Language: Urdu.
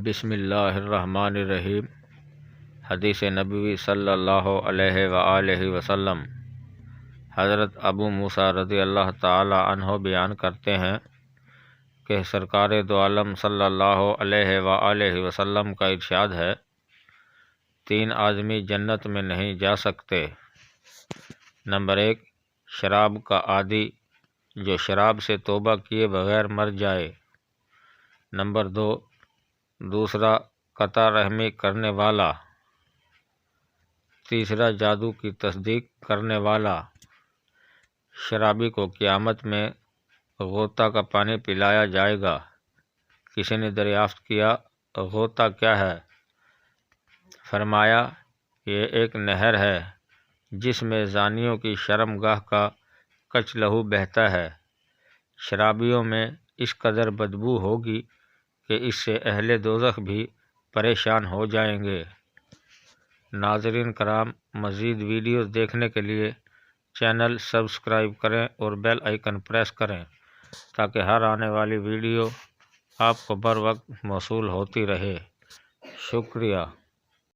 بسم اللہ الرحمن الرحیم۔ حدیث نبوی صلی اللہ علیہ وآلہ وسلم۔ حضرت ابو موسیٰ رضی اللہ تعالی عنہ بیان کرتے ہیں کہ سرکار دو عالم صلی اللہ علیہ وآلہ وسلم کا ارشاد ہے، 3 آدمی جنت میں نہیں جا سکتے۔ نمبر 1، شراب کا عادی جو شراب سے توبہ کیے بغیر مر جائے۔ نمبر 2، دوسرا قطع رحمی کرنے والا۔ تیسرا جادو کی تصدیق کرنے والا۔ شرابی کو قیامت میں غوطہ کا پانی پلایا جائے گا۔ کسی نے دریافت کیا، غوطہ کیا ہے؟ فرمایا، یہ ایک نہر ہے جس میں زانیوں کی شرمگاہ کا کچ لہو بہتا ہے۔ شرابیوں میں اس قدر بدبو ہوگی کہ اس سے اہل دوزخ بھی پریشان ہو جائیں گے۔ ناظرین کرام، مزید ویڈیوز دیکھنے کے لیے چینل سبسکرائب کریں اور بیل آئیکن پریس کریں تاکہ ہر آنے والی ویڈیو آپ کو بر وقت موصول ہوتی رہے۔ شکریہ۔